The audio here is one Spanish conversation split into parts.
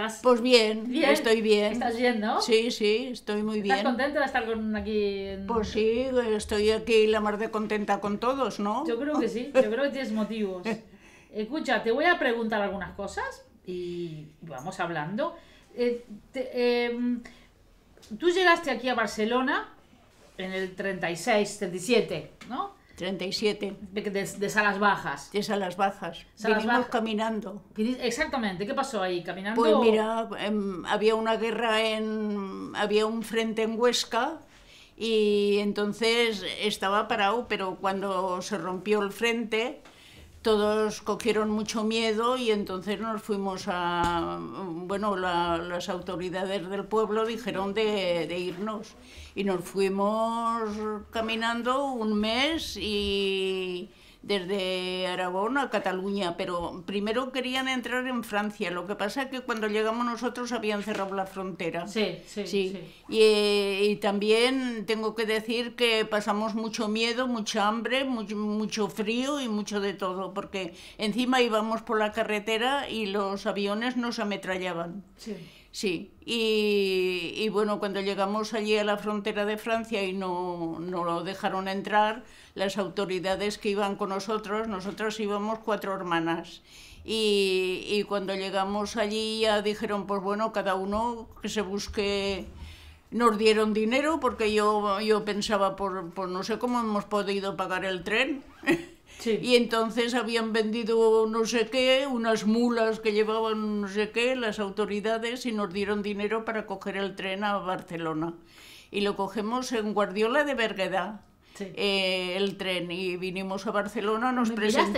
estás? Pues bien, Bien. estoy bien. ¿Estás bien, no? Sí, sí, estoy muy ¿Estás bien. contenta de estar aquí? Pues sí, estoy aquí la mar de contenta con todos, ¿no? Yo creo que sí, yo creo que tienes motivos. Escucha, te voy a preguntar algunas cosas y vamos hablando. Tú llegaste aquí a Barcelona en el 36, 37, ¿no? 37, De Salas Bajas. es a las bajas. Salas Vinimos Bajas. caminando. Exactamente, ¿qué pasó ahí? ¿Caminando? Pues mira, había una guerra había un frente en Huesca y entonces estaba parado, pero cuando se rompió el frente todos cogieron mucho miedo y entonces nos fuimos bueno, las autoridades del pueblo dijeron de irnos y nos fuimos caminando un mes y desde Aragón a Cataluña, pero primero querían entrar en Francia, lo que pasa es que cuando llegamos nosotros habían cerrado la frontera. Sí. Y también tengo que decir que pasamos mucho miedo, mucha hambre, mucho frío y mucho de todo, porque encima íbamos por la carretera y los aviones nos ametrallaban. Sí, y bueno, cuando llegamos allí a la frontera de Francia y no lo dejaron entrar, las autoridades que iban con nosotros íbamos 4 hermanas. Y cuando llegamos allí ya dijeron, pues bueno, cada uno que se busque. Nos dieron dinero porque yo pensaba, por no sé cómo hemos podido pagar el tren. Sí. Y entonces habían vendido no sé qué, unas mulas que llevaban no sé qué, las autoridades, y nos dieron dinero para coger el tren a Barcelona. Y lo cogemos en Guardiola de Berguedà, el tren, y vinimos a Barcelona.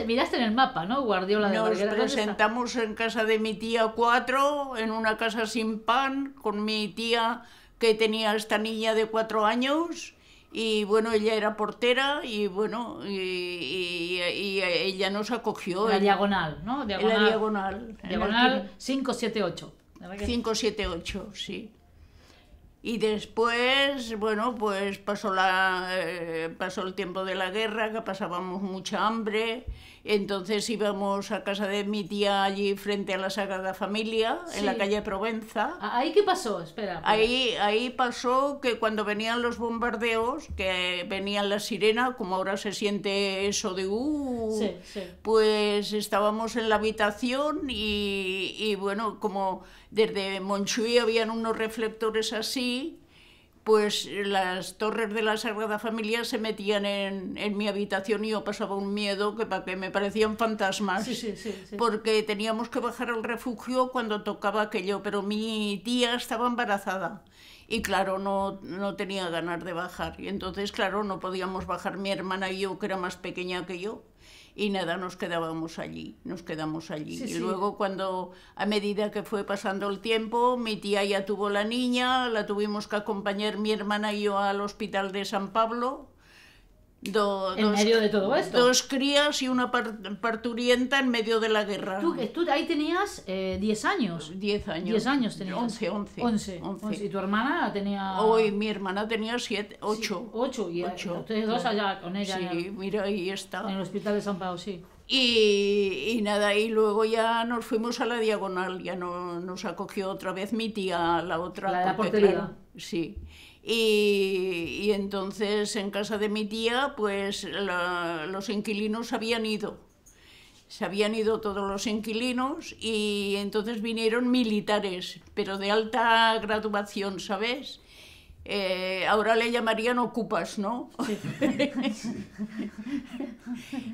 Miraste en el mapa, ¿no? Guardiola de Berguedà. Nos presentamos en casa de mi tía 4, en una casa sin pan, con mi tía que tenía esta niña de 4 años. Y bueno, ella era portera y bueno, y ella nos acogió. La diagonal, ¿no? En la diagonal. Diagonal 578. 578, sí. Y después, bueno, pues pasó el tiempo de la guerra, que pasábamos mucha hambre. Entonces íbamos a casa de mi tía allí frente a la Sagrada Familia, en la calle Provenza. ¿Ahí qué pasó? Espera. Ahí pasó que cuando venían los bombardeos, que venían la sirena, como ahora se siente eso de pues estábamos en la habitación y bueno, como desde Montjuïc habían unos reflectores así, pues las torres de la Sagrada Familia se metían en mi habitación y yo pasaba un miedo que me parecían fantasmas. Sí. Porque teníamos que bajar al refugio cuando tocaba aquello, pero mi tía estaba embarazada y claro, no tenía ganas de bajar. Y entonces, claro, no podíamos bajar mi hermana y yo, que era más pequeña que yo. Y nada, nos quedamos allí. Y luego a medida que fue pasando el tiempo, mi tía ya tuvo la niña, la tuvimos que acompañar mi hermana y yo al hospital de San Pablo. En medio de todo esto. 2 crías y una parturienta en medio de la guerra. Tú ahí tenías 10 años. 10 años. 10 años tenías. 11. ¿Y tu hermana tenía...? Hoy mi hermana tenía 8. 8, y ustedes dos allá con ella. Sí, mira, ahí está. En el hospital de San Pablo, sí. Y nada, y luego ya nos fuimos a la diagonal, ya nos acogió otra vez mi tía, la otra. La portería. Claro, sí. Y entonces en casa de mi tía, pues los inquilinos se habían ido todos los inquilinos y entonces vinieron militares, pero de alta graduación, ¿sabes? Ahora le llamarían ocupas, ¿no? Sí.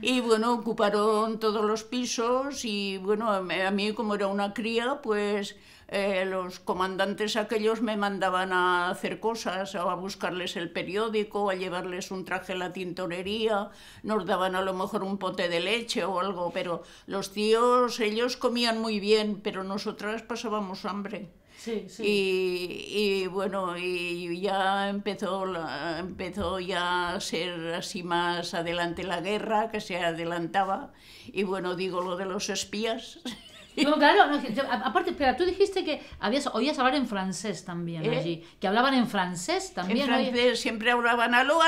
Y bueno, ocuparon todos los pisos y bueno, a mí como era una cría, pues los comandantes aquellos me mandaban a hacer cosas, a buscarles el periódico, a llevarles un traje a la tintorería, nos daban a lo mejor un pote de leche o algo, pero los tíos, ellos comían muy bien, pero nosotras pasábamos hambre. Sí. Y bueno, y ya empezó ya a ser así más adelante la guerra, que se adelantaba, y bueno, digo lo de los espías. No, claro, no, aparte, espera, tú dijiste que oías hablar en francés también allí, que hablaban en francés también. En francés siempre hablaban, aló,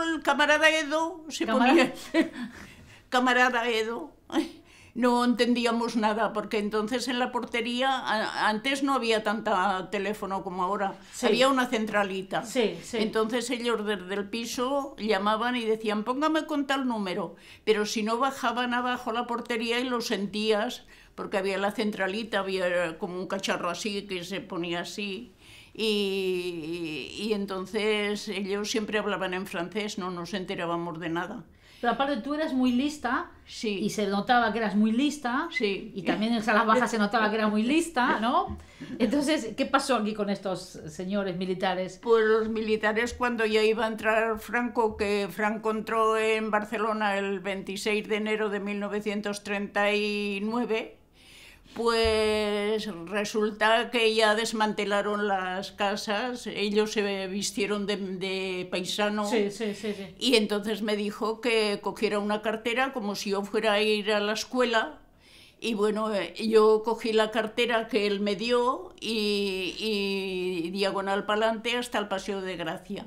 el camarada Edo, se ponía, camarada Edo. no entendíamos nada, porque entonces en la portería, antes no había tanta teléfono como ahora, Sí. había una centralita. Sí, sí. Entonces ellos desde el piso llamaban y decían, póngame con tal número, pero si no bajaban abajo a la portería y lo sentías, porque había la centralita, había como un cacharro así que se ponía así. Y entonces ellos siempre hablaban en francés, no nos enterábamos de nada. Pero aparte tú eras muy lista Sí. y se notaba que eras muy lista Sí. y también en salas bajas se notaba que era muy lista, ¿no? Entonces, ¿qué pasó aquí con estos señores militares? Pues los militares, cuando ya iba a entrar Franco, que Franco entró en Barcelona el 26 de enero de 1939, pues resulta que ya desmantelaron las casas, ellos se vistieron de paisano. Sí, sí, sí, sí. Y entonces me dijo que cogiera una cartera como si yo fuera a ir a la escuela. Y bueno, yo cogí la cartera que él me dio y diagonal para adelante hasta el Paseo de Gracia.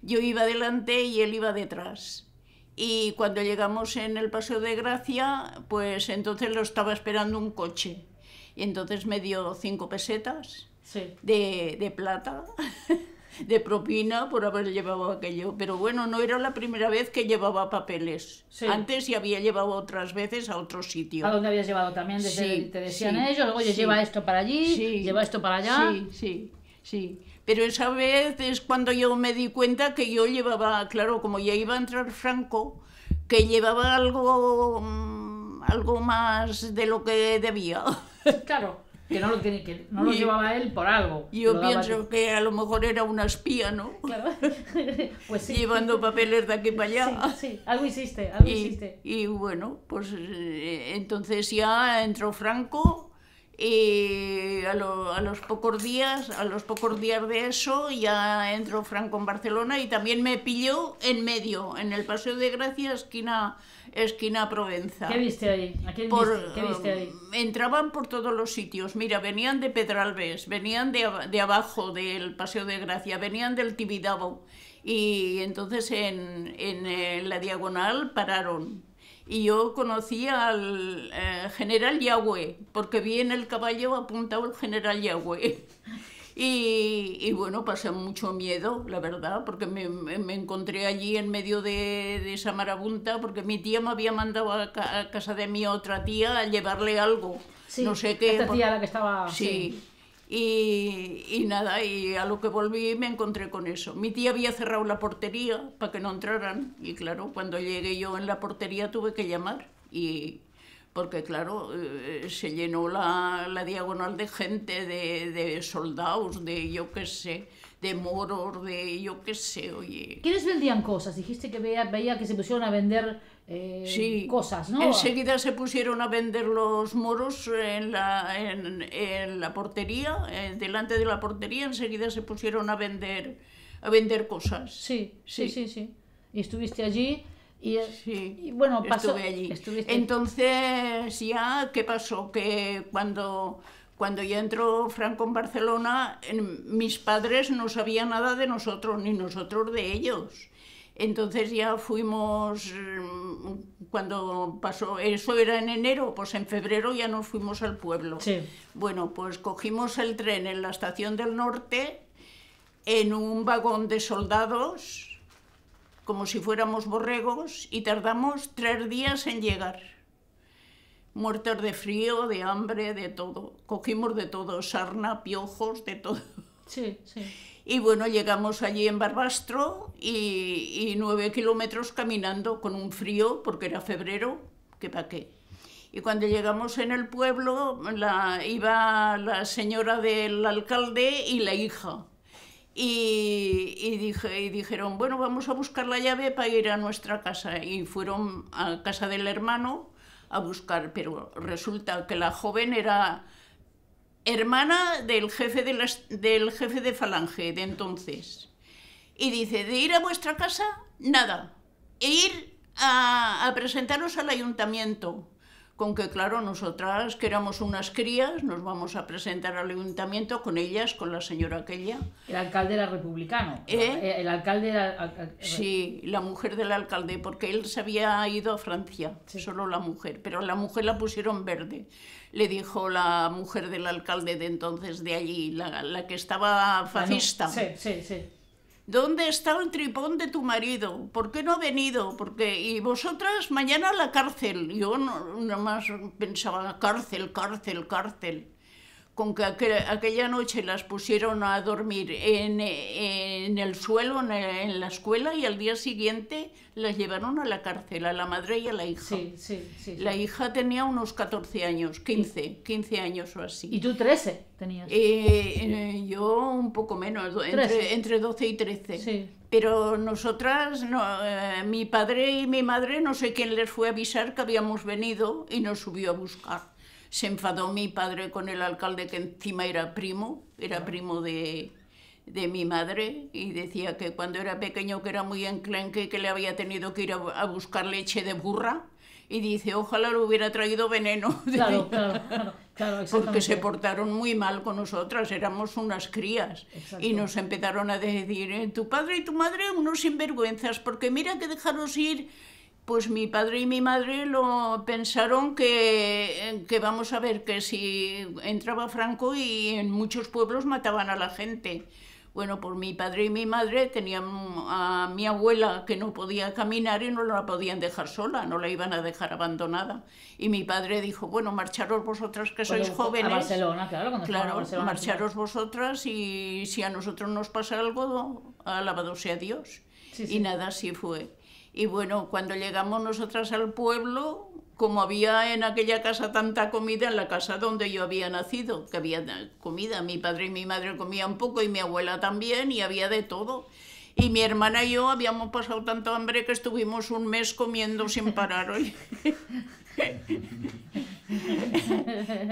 Yo iba delante y él iba detrás. Y cuando llegamos en el Paseo de Gracia, pues entonces lo estaba esperando un coche. Y entonces me dio 5 pesetas Sí. de plata, de propina por haber llevado aquello. Pero bueno, no era la primera vez que llevaba papeles. Sí. Antes ya había llevado otras veces a otro sitio. ¿A dónde habías llevado también? Sí, Te decían sí, ellos, oye, sí. lleva esto para allí, Sí, lleva esto para allá. Sí, sí, sí. Pero esa vez es cuando yo me di cuenta que yo llevaba, claro, como ya iba a entrar Franco, que llevaba algo, algo más de lo que debía. Claro, que no lo Y- llevaba él por algo. Yo lo daba pienso que a lo mejor era una espía, ¿no? Claro. Pues sí. Llevando papeles de aquí para allá. Sí, sí, algo hiciste, algo Y, hiciste. y bueno, pues entonces ya entró Franco y a los pocos días de eso ya entró Franco en Barcelona y también me pilló en medio, en el Paseo de Gracia, esquina Provenza. ¿Qué viste ahí? ¿A quién viste? ¿Qué viste ahí? Entraban por todos los sitios. Mira, venían de Pedralbes, venían de abajo del Paseo de Gracia, venían del Tibidabo. Y entonces en la diagonal pararon. Y yo conocí al general Yagüe, porque vi en el caballo apuntado el general Yagüe. Y bueno, pasé mucho miedo, la verdad, porque me encontré allí en medio de esa marabunta, porque mi tía me había mandado a casa de mi otra tía a llevarle algo. Sí, no sé qué. esta tía la que estaba... Sí. Y nada, y a lo que volví me encontré con eso. Mi tía había cerrado la portería para que no entraran, y claro, cuando llegué yo en la portería tuve que llamar, porque claro, se llenó la diagonal de gente, de soldados, de yo qué sé, de moros, de yo qué sé, oye. ¿Quiénes vendían cosas? Dijiste que veía que se pusieron a vender Sí, cosas, ¿no? enseguida se pusieron a vender los moros en la portería, delante de la portería, enseguida se pusieron a vender cosas. Sí, sí, Sí. sí, sí. Y estuviste allí y, Sí, y bueno, pasó... estuve allí. Estuviste... Entonces, ya, ¿qué pasó? Que cuando ya entró Franco en Barcelona, mis padres no sabían nada de nosotros, ni nosotros de ellos. Entonces ya fuimos, cuando pasó, eso era en enero, pues en febrero ya nos fuimos al pueblo. Sí. Bueno, pues cogimos el tren en la estación del norte, en un vagón de soldados, como si fuéramos borregos, y tardamos 3 días en llegar. Muertos de frío, de hambre, de todo. Cogimos de todo, sarna, piojos, de todo. Sí, sí. Y bueno, llegamos allí en Barbastro y 9 kilómetros caminando con un frío, porque era febrero, que pa' qué. Y cuando llegamos en el pueblo, iba la señora del alcalde y la hija. Y dijeron, bueno, vamos a buscar la llave para ir a nuestra casa. Y fueron a casa del hermano a buscar, pero resulta que la joven era hermana del jefe de Falange de entonces. Y dice, de ir a vuestra casa, nada. E ir a presentaros al ayuntamiento, con que, claro, nosotras, que éramos unas crías, nos vamos a presentar al ayuntamiento con ellas, con la señora aquella. El alcalde era republicano. El alcalde era... Sí, la mujer del alcalde, porque él se había ido a Francia, sí. Solo la mujer, pero la mujer la pusieron verde. Le dijo la mujer del alcalde de entonces de allí, la que estaba fascista. Sí, sí, sí. ¿Dónde está el tripón de tu marido? ¿Por qué no ha venido? Y vosotras mañana a la cárcel. Yo nada más pensaba cárcel, cárcel, cárcel. Con que aquella noche las pusieron a dormir en el suelo, en la escuela, y al día siguiente las llevaron a la cárcel, a la madre y a la hija. Sí, sí, sí. La hija tenía unos 14 años, 15 años o así. ¿Y tú 13 tenías? Yo un poco menos, entre 12 y 13. Sí. Pero nosotras, no, mi padre y mi madre, no sé quién les fue a avisar que habíamos venido y nos subió a buscar. Se enfadó mi padre con el alcalde, que encima era primo de mi madre, y decía que cuando era pequeño que era muy enclenque, que le había tenido que ir a buscar leche de burra, y dice, ojalá le hubiera traído veneno. Claro, porque se portaron muy mal con nosotras, éramos unas crías. Exacto. Y nos empezaron a decir, tu padre y tu madre unos sinvergüenzas, porque mira que dejaros ir. Pues mi padre y mi madre lo pensaron que vamos a ver, que si entraba Franco y en muchos pueblos mataban a la gente. Bueno, pues mi padre y mi madre tenían a mi abuela que no podía caminar y no la podían dejar sola, no la iban a dejar abandonada. Y mi padre dijo, bueno, marcharos vosotras que sois jóvenes. A Barcelona, claro, claro, Barcelona, marcharos vosotras, y si a nosotros nos pasa algo, alabado sea Dios. Sí, sí. Y nada, así fue. Y bueno, cuando llegamos nosotras al pueblo, como había en aquella casa tanta comida, en la casa donde yo había nacido, que había comida, mi padre y mi madre comían poco y mi abuela también, y había de todo. Y mi hermana y yo habíamos pasado tanto hambre que estuvimos un mes comiendo sin parar hoy.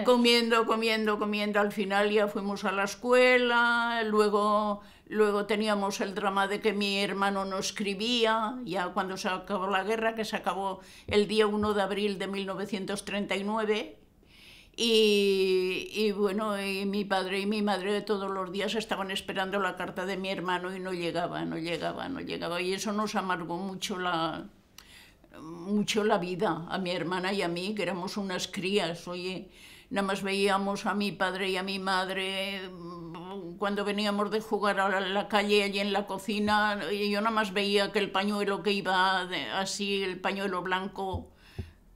comiendo. Al final ya fuimos a la escuela, luego teníamos el drama de que mi hermano no escribía, ya cuando se acabó la guerra, que se acabó el día 1 de abril de 1939, y bueno, y mi padre y mi madre todos los días estaban esperando la carta de mi hermano y no llegaba, y eso nos amargó mucho la vida a mi hermana y a mí, que éramos unas crías. Oye, nada más veíamos a mi padre y a mi madre cuando veníamos de jugar a la calle allí en la cocina, y yo nada más veía que el pañuelo que iba así, el pañuelo blanco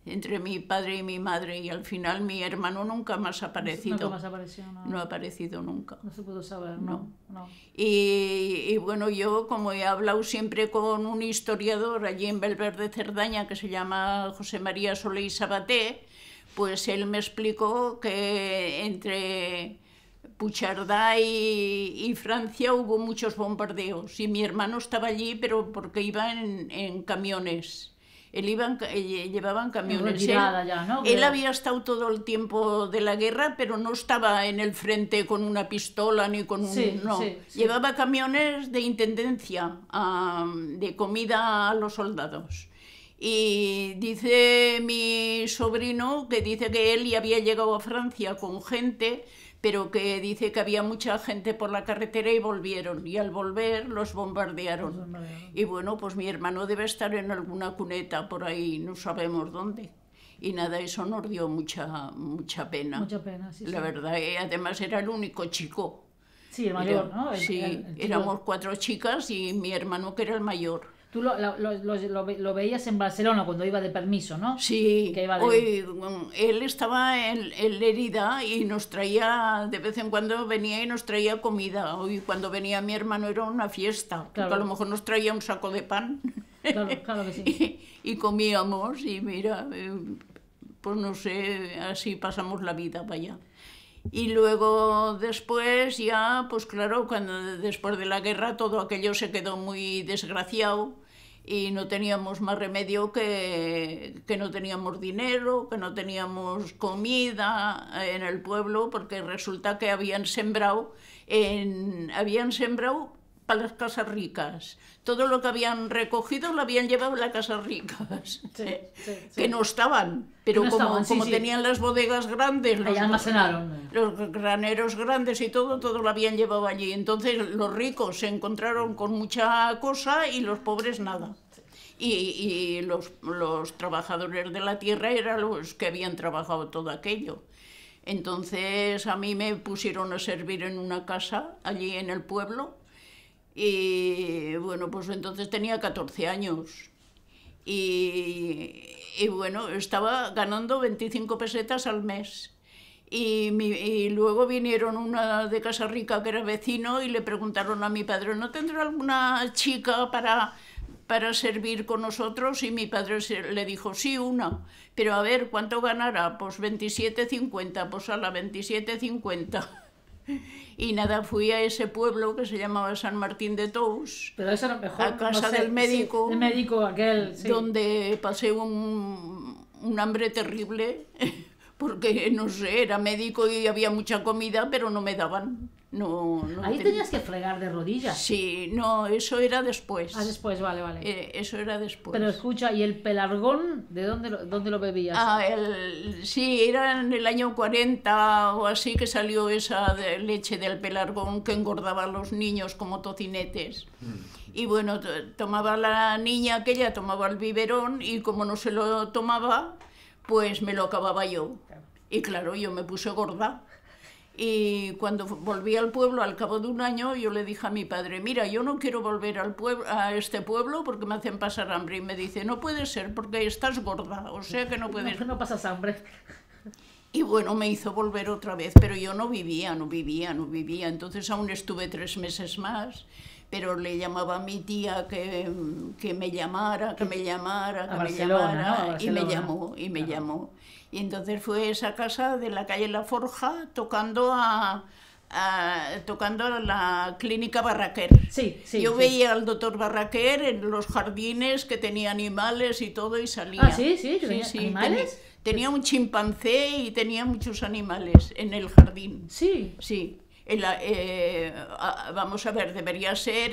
entre mi padre y mi madre, y al final mi hermano nunca más ha aparecido. Nunca más apareció, no. No ha aparecido nunca. No se pudo saber, no. Y bueno, yo como he hablado siempre con un historiador allí en Belverde, Cerdaña, que se llama José María Solé y Sabaté, pues él me explicó que entre Puigcerdá y Francia hubo muchos bombardeos, y mi hermano estaba allí, pero porque iba en camiones. Llevaban camiones. Ya, ¿no? Él había estado todo el tiempo de la guerra, pero no estaba en el frente con una pistola ni con un... Sí. Llevaba camiones de intendencia, de comida a los soldados. Y dice mi sobrino que dice que él ya había llegado a Francia con gente, pero que dice que había mucha gente por la carretera y volvieron, y al volver los bombardearon. Y bueno, pues mi hermano debe estar en alguna cuneta por ahí, no sabemos dónde. Y nada, eso nos dio mucha pena. Mucha pena, sí. La verdad, además era el único chico. Sí, el mayor, ¿no? Éramos 4 chicas y mi hermano, que era el mayor. Tú lo veías en Barcelona cuando iba de permiso, ¿no? Sí, él estaba en Lérida y nos traía, de vez en cuando venía y nos traía comida. Hoy cuando venía mi hermano era una fiesta, claro. Porque a lo mejor nos traía un saco de pan. Claro que sí. y comíamos, y mira, pues no sé, así pasamos la vida, vaya. Y luego después ya, pues claro, después de la guerra todo aquello se quedó muy desgraciado y no teníamos más remedio que no teníamos dinero, que no teníamos comida en el pueblo, porque resulta que habían sembrado para las casas ricas. Todo lo que habían recogido lo habían llevado a las casas ricas, que no estaban, pero no como, estaban, como tenían las bodegas grandes, los graneros grandes y todo lo habían llevado allí. Entonces los ricos se encontraron con mucha cosa y los pobres nada. Y los trabajadores de la tierra eran los que habían trabajado todo aquello. Entonces a mí me pusieron a servir en una casa allí en el pueblo y bueno, pues entonces tenía 14 años y bueno, estaba ganando 25 pesetas al mes. Y luego vinieron una de Casa Rica que era vecino y le preguntaron a mi padre, ¿no tendrá alguna chica para servir con nosotros? Y mi padre le dijo, sí, una, pero a ver, ¿cuánto ganará? Pues 27,50, pues a la 27,50. Y nada, fui a ese pueblo que se llamaba San Martín de Tous, pero eso era mejor, a casa del médico, sí, el médico aquel, sí. Donde pasé un hambre terrible, porque no sé, era médico y había mucha comida, pero no me daban. No Ahí tenías que fregar de rodillas. Sí, no, eso era después. Ah, después, vale. Eso era después. Pero escucha, ¿y el pelargón, de dónde lo bebías? Sí, era en el año 40 o así que salió esa leche del pelargón que engordaba a los niños como tocinetes. Y bueno, tomaba la niña aquella, tomaba el biberón y como no se lo tomaba, pues me lo acababa yo. Y claro, yo me puse gorda. Y cuando volví al pueblo, al cabo de un año, yo le dije a mi padre, mira, yo no quiero volver a este pueblo porque me hacen pasar hambre. Y me dice, no puede ser porque estás gorda, o sea que no puedes... No pasas hambre. Y bueno, me hizo volver otra vez, pero yo no vivía. Entonces aún estuve 3 meses más, pero le llamaba a mi tía que me llamara, y me llamó. Y entonces fue a esa casa de la calle La Forja tocando a la clínica Barraquer. Sí, Yo veía al doctor Barraquer en los jardines que tenía animales y todo y salía. Ah, sí, ¿animales? Tenía un chimpancé y tenía muchos animales en el jardín. Sí. Sí. Vamos a ver, debería ser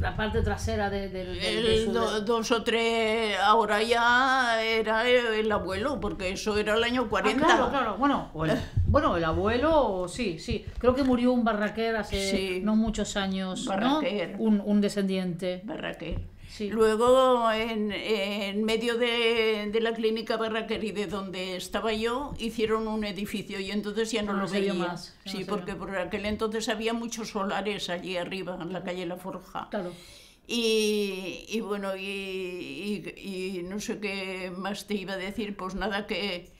la parte trasera del 2 o 3, ahora ya era el abuelo, porque eso era el año 40. Ah, claro. Bueno, el abuelo, sí. Creo que murió un Barraquer hace no muchos años, Barraquer. ¿no? Un descendiente. Barraquer. Sí. Luego, en medio de la clínica Barraquer y de donde estaba yo, hicieron un edificio y entonces ya no lo veía más. Sí, porque por aquel entonces había muchos solares allí arriba, en la calle La Forja. Claro. Y bueno, y no sé qué más te iba a decir, pues nada que...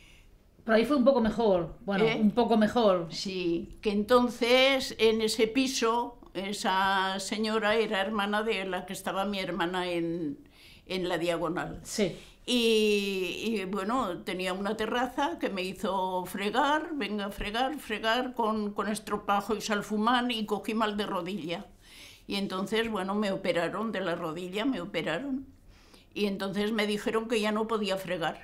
Pero ahí fue un poco mejor, un poco mejor. Sí, que entonces en ese piso... Esa señora era hermana de la que estaba mi hermana en la diagonal. Sí. Y bueno, tenía una terraza que me hizo fregar con estropajo y salfumán y cogí mal de rodilla. Y entonces, bueno, me operaron de la rodilla, Y entonces me dijeron que ya no podía fregar.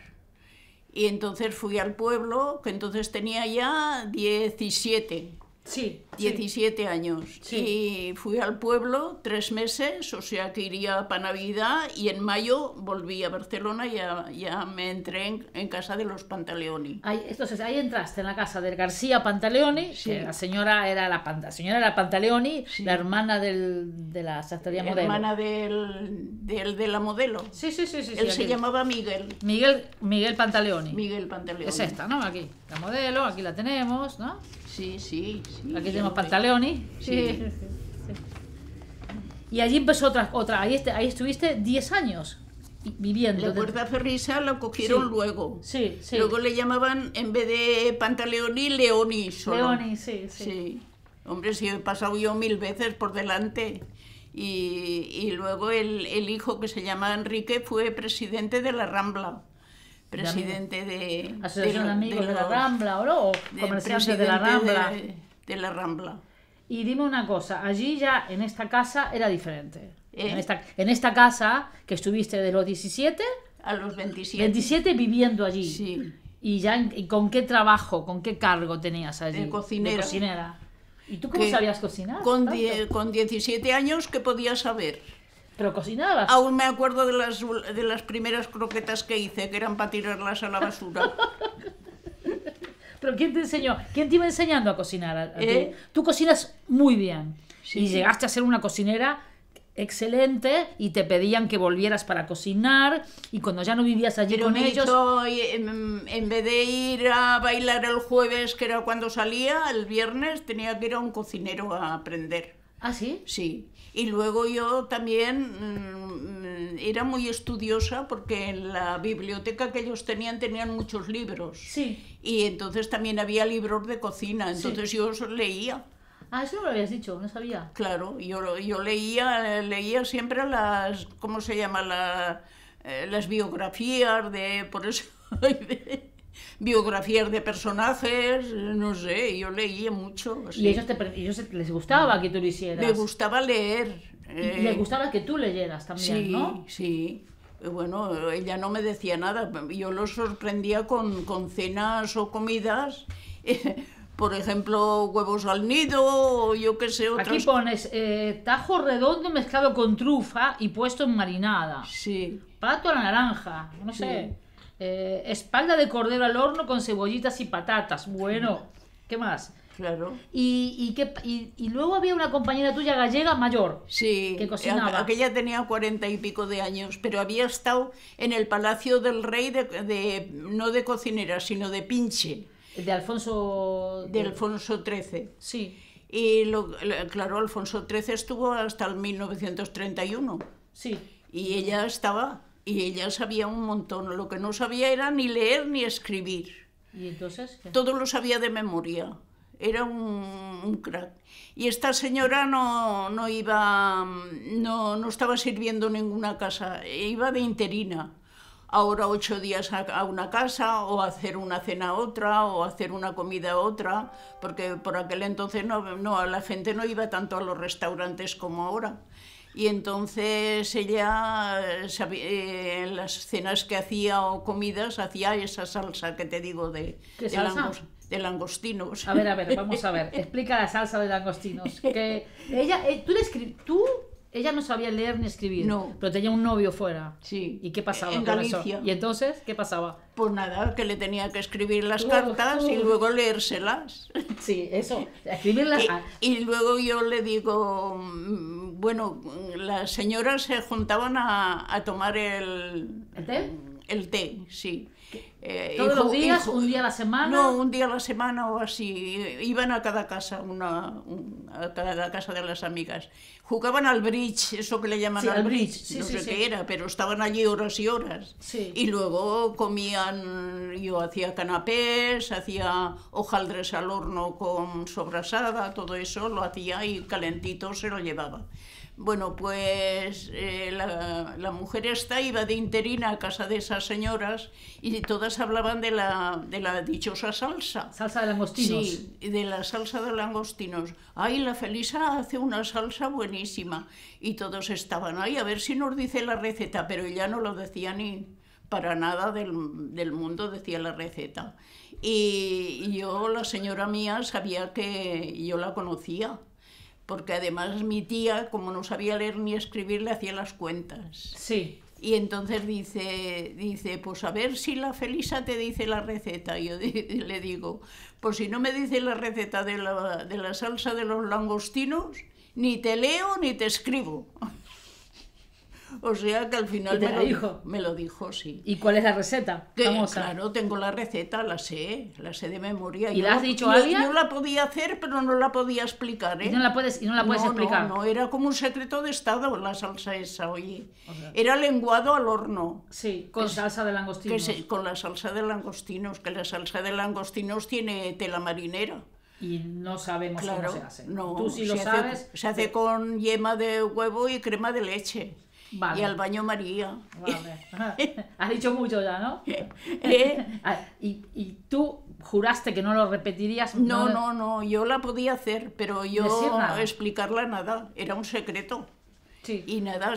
Y entonces fui al pueblo, que entonces tenía ya 17. Sí, 17 años. Sí. Y fui al pueblo 3 meses, o sea que iría para Navidad, y en mayo volví a Barcelona y ya me entré en casa de los Pantaleoni. Entonces ahí entraste en la casa del García Pantaleoni, que la señora era la Pantaleoni, la hermana de la sastrería Modelo. Hermana de la Modelo. Sí. Él se llamaba Miguel. Miguel Pantaleoni. Miguel Pantaleoni. Es esta, ¿no? Aquí, la Modelo, aquí la tenemos, ¿no? Sí. Aquí tenemos Pantaleoni. Sí. Y allí empezó otra. Ahí estuviste 10 años viviendo. La Puerta Ferrisa la cogieron luego. Sí. Luego le llamaban, en vez de Pantaleoni, Leoni solo. Leoni, sí. Hombre, sí, he pasado yo 1000 veces por delante. Y luego el hijo, que se llama Enrique, fue presidente de la Rambla. Presidente de... Asociación de Amigos de la Rambla, ¿o comerciantes de la Rambla. De la Rambla. Y dime una cosa, allí ya en esta casa era diferente. En esta casa que estuviste de los 17 a los 27. 27 viviendo allí. Sí. ¿Y con qué trabajo, con qué cargo tenías allí? De cocinera. De cocinera. ¿Y tú cómo sabías cocinar? Con 17 años, ¿qué podía saber? ¿Pero cocinabas? Aún me acuerdo de las primeras croquetas que hice, que eran para tirarlas a la basura. ¿Pero quién te enseñó? ¿Quién te iba enseñando a cocinar? ¿A ti? Tú cocinas muy bien. Sí. Y llegaste a ser una cocinera excelente y te pedían que volvieras para cocinar, y cuando ya no vivías allí Pero con me ellos... hizo, en vez de ir a bailar el jueves, que era cuando salía, el viernes tenía que ir a un cocinero a aprender. ¿Ah, sí? Sí. Y luego yo también era muy estudiosa, porque en la biblioteca que ellos tenían muchos libros. Sí. Y entonces también había libros de cocina, entonces yo los leía. Ah, eso no lo habías dicho, no sabía. Claro, yo leía siempre las, ¿cómo se llama? Las biografías por eso, biografías de personajes, no sé, yo leía mucho. Sí. ¿Y ellos les gustaba que tú lo hicieras? Me gustaba leer. Y les gustaba que tú leyeras también, sí, ¿no? Sí. Bueno, ella no me decía nada, yo los sorprendía con cenas o comidas. Por ejemplo, huevos al nido, o yo qué sé, otras... Aquí pones tajo redondo mezclado con trufa y puesto en marinada. Sí. Pato a la naranja, no sé. Espalda de cordero al horno con cebollitas y patatas. Bueno, ¿qué más? Claro. Y luego había una compañera tuya gallega mayor, sí, que cocinaba. Aquella tenía 40 y pico de años, pero había estado en el Palacio del Rey no de cocinera, sino de pinche. De Alfonso... De Alfonso XIII. Sí. Y claro, Alfonso XIII estuvo hasta el 1931. Sí. Y ella sabía un montón. Lo que no sabía era ni leer ni escribir. ¿Y entonces qué? Todo lo sabía de memoria. Era un crack. Y esta señora no estaba sirviendo en ninguna casa, iba de interina. Ahora 8 días a una casa, o hacer una cena a otra, o hacer una comida a otra, porque por aquel entonces la gente no iba tanto a los restaurantes como ahora. Y entonces ella, en las cenas que hacía o comidas, hacía esa salsa que te digo de langostinos. A ver, vamos a ver. Explica la salsa de langostinos. Que ella no sabía leer ni escribir, no. Pero tenía un novio fuera. Sí. ¿Y qué pasaba en con Galicia. eso? ¿Y entonces qué pasaba? Pues nada, que le tenía que escribir las cartas y luego leérselas. Sí, eso, escribirlas. Y luego yo le digo, bueno, las señoras se juntaban a tomar ¿El té? El té, sí. ¿Todos los días? ¿Un día a la semana? No, un día a la semana o así. Iban a cada casa, a cada casa de las amigas. Jugaban al bridge, eso que le llaman sí, al bridge. Sí, no sí, sé qué era, pero estaban allí horas y horas. Sí. Y luego comían, yo hacía canapés, hacía hojaldres al horno con sobrasada, todo eso lo hacía y calentito se lo llevaba. Bueno, pues la mujer esta iba de interina a casa de esas señoras y todas hablaban de la dichosa salsa. ¿Salsa de langostinos? Sí, de la salsa de langostinos. Ay, la Felisa hace una salsa buenísima. Y todos estaban, ay, a ver si nos dice la receta, pero ella no lo decía ni para nada del mundo, decía la receta. Y yo, la señora mía, sabía que yo la conocía. Porque además mi tía, como no sabía leer ni escribir, le hacía las cuentas. Sí. Y entonces dice, pues a ver si la Felisa te dice la receta. Y yo le digo, pues si no me dice la receta de la salsa de los langostinos, ni te leo ni te escribo. O sea que al final me lo dijo, sí. ¿Y cuál es la receta? Claro, tengo la receta, la sé de memoria. ¿Y la has dicho a alguien? Yo la podía hacer, pero no la podía explicar, ¿eh? ¿Y no la puedes explicar? No, era como un secreto de estado la salsa esa, oye. O sea, era lenguado al horno. Sí, con salsa de langostinos. Con la salsa de langostinos, que la salsa de langostinos tiene tela marinera. Y no sabemos cómo se hace. No, tú sí lo sabes. Se hace con yema de huevo y crema de leche. Vale. Y al baño María. Vale. Has dicho mucho ya, ¿no? ¿Y tú juraste que no lo repetirías? No, yo la podía hacer, pero yo explicarla nada, era un secreto. Sí. Y nada,